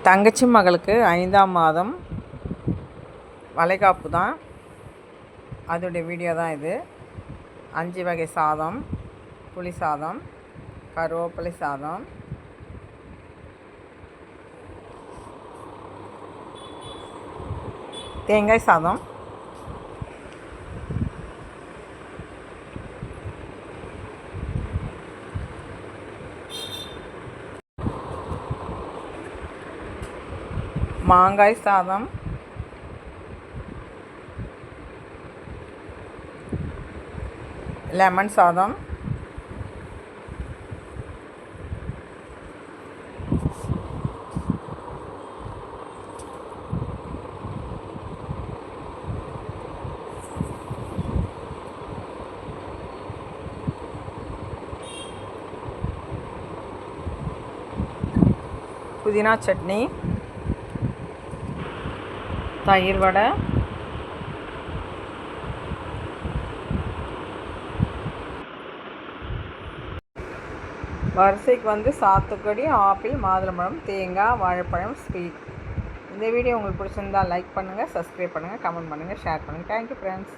தங்கச்சி மகளுக்கு 5ஆம் மாதம் வளைகாப்பு தான். அதோடைய வீடியோ தான் இது. 5 வகை சாதம், புளி சாதம், கருவேப்பிலை சாதம், தேங்காய் சாதம், மாங்காய் சாதம், லெமன் சாதம், புதினா சட்னி, தயிர் வடை, வரிசைக்கு சாத்துக்குடி, ஆப்பிள், மாதுளம்பழம், தேங்காய், வாழைப்பழம், ஸ்வீட். இந்த வீடியோ உங்களுக்கு பிடிச்சிருந்தால் லைக் பண்ணுங்கள், சப்ஸ்கிரைப் பண்ணுங்கள், கமெண்ட் பண்ணுங்கள், ஷேர் பண்ணுங்கள். Thank you friends.